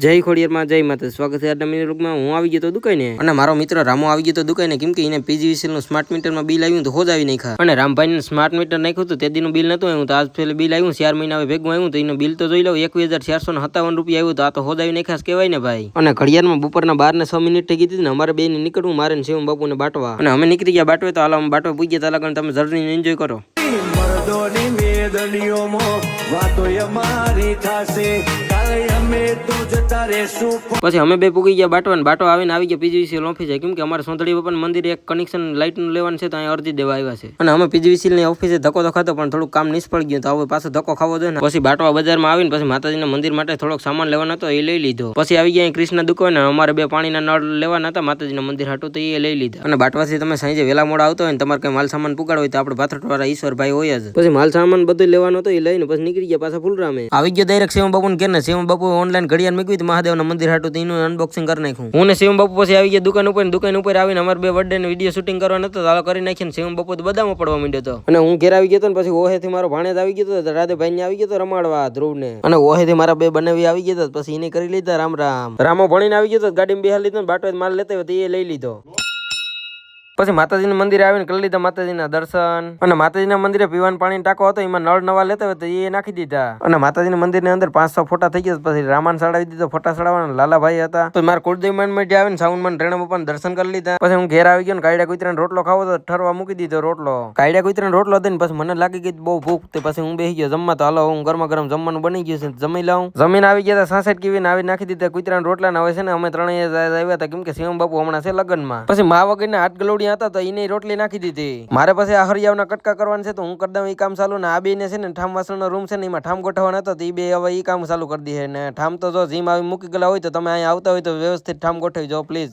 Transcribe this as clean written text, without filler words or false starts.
જય ખોડિયારમાં જય માતા સ્વાગત છે આજના મિની વ્લોગમાં। હું આવી ગયો તો દુકાને અને મારો મિત્ર રામો આવી ગયો તો દુકાને, કેમ કે એને પીજીવીસીએલ નું સ્માર્ટ મીટર માં બિલ આવ્યું તો હોજાવી નાખ્યા। અને રામભાઈ ને સ્માર્ટ મીટર નાખ્યું તો તે દીનું બિલ નતું આવ્યું, તો આજ પેલે બિલ આવ્યું 4 મહિના હવે ભેગું આવ્યું, તો એનું બિલ તો જોઈ લો 21,457 રૂપિયા આવ્યું, તો આ તો હોજાવી નાખ્યા કહેવાય ને ભાઈ। અને ઘડિયાળમાં બપોરના 12 ને 6 મિનિટ થઈ ગઈ હતી ને અમારે બે ને નીકળવું, મારે ને શિવમ બાપુ ને બાટવા, અને અમે નીકળી ગયા બાટવે। તો હાલો અમે બાટવા પૂગ્યા, તો લગન તમે જર્ની એન્જોય કરો। પછી અમે બે પૂગી ગયા બાટવા, બાટો આવીને આવી ગયા પીજીવીસીએલ ઓફિસે, કેમ કે અમારે સોંદડી બાપા મંદિર એક કનેક્શન લાઇટ નું લેવાનું છે, તો અહીંયા અરજી દેવા આવ્યા છે। અને અમે પીજીવીસીએલ ની ઓફિસે ધક્કો તો ખાતો, પણ થોડું કામ નિષ્ફળ ગયું, તો હવે પાછો ધક્કો ખાવો જોઈએ ને। પછી બાટવા બજારમાં આવીને પછી માતાજીના મંદિર માટે થોડોક સામાન લેવાનો હતો, એ લઈ લીધો। પછી આવી ગયા કૃષ્ણ દુકાન, અમારે બે પાણીના નળ લેવાના હતા માતાજીના મંદિર હાટું, તો એ લઈ લીધા। અને બાટવાથી તમે સાંજે વેલા મોડા આવતો હોય ને તમારે કઈ માલ સામાન પુગાડો હોય તો આપણે ભાથરટ વાળા ઈશ્વરભાઈ હોય જ। પછી માલ સામાન બધું લેવાનું હતો, એ લઈને પછી નીકળી ગયા પાછા ફૂલરામે। આવી ગયો ડાયરેક્ટ શિવમ બાપુ ને ઘેર ને શિવમ બાપુ ઓનલાઈન ઘડિયાળ મૂકી મહાદેવના મંદિર હાટું, એનું અનબોક્સિંગ કરી નાખ્યું। હું ને શિવમ બાપુ પછી આવી ગયા દુકાન ઉપર આવીને અમારે બે બર્થડે ને વિડીયો શૂટિંગ કરવાનો હતો, ચાલો કરી નાખીને શિવમ બાપુ તો બધામાં પડવા માંડ્યો હતો। અને હું ઘેર આવી ગયો હતો ને પછી ઓહેથી મારો ભાણેજ આવી ગયો હતો, રાધેભાઈ ને આવી ગયો હતો રમાડવા ધ્રુવ ને, અને ઓહેથી મારા બે બનાવી આવી ગયા હતા, પછી એને કરી લીધા રામ રામ। રામો ભણીને આવી ગયો હતો, ગાડીમાં બેહાર લીધો, બાટો માલ લેતો હતો એ લઈ લીધો। પછી માતાજીના મંદિરે આવીને કરી લીધા માતાજીના દર્શન, અને માતાજીના મંદિરે પીવાનું પાણી ટાંકો હતો, એમાં નળ નવા લેતા હોય તો એ નાખી દીધા। અને માતાજીના મંદિરની અંદર 500 ફોટા થઈ ગયા, પછી રામાન ચડાવી દીધો, ફોટા ચડાવવાના લાલાભાઈ હતા। તો મારા કુળદેવ મંદિર આવીને સાઉન્ડમાં રેણા બાપાના દર્શન કરી લીધા। પછી હું ઘેર આવી ગયો ને કાયડા કુતરાનો રોટલો ખાવો તો ઠરવા મૂકી દીધો રોટલો, કાયડા કુતરાનો રોટલો દઈને પછી મને લાગી ગઈ બહુ ભૂખ, તો પછી હું બેસી ગયો જમવા, તો હાલો હું ગરમા ગરમ જમવાનું બની ગયું છે જમી લઉં। જમીન આવી ગયા 66 કેવીને આવી નાખી દીધા કુતરાના રોટલા ને। હવે છે ને અમે ત્રણેય આવ્યા હતા, કેમ કે શિવમ બાપુ હમણાં છે લગ્નમાં। પછી મા વગરના હાથ ગલોડિયા હતા, તો એને રોટલી નાખી દીધી। મારે પછી આ હરિયાવના કટકા કરવાના છે, તો હું કરી દઉં એ કામ ચાલુ, ને આ બે ને છે ને ઠામ વાસણનો રૂમ છે ને એમાં ઠામ ગોઠવવાનો હતો, તો એ બે હવે એ કામ ચાલુ કરી દે। ને ઠામ તો જો જીમ આવી મૂકી ગયેલા હોય તો તમે અહીંયા આવતા હોય તો વ્યવસ્થિત ઠામ ગોઠવી જો પ્લીઝ।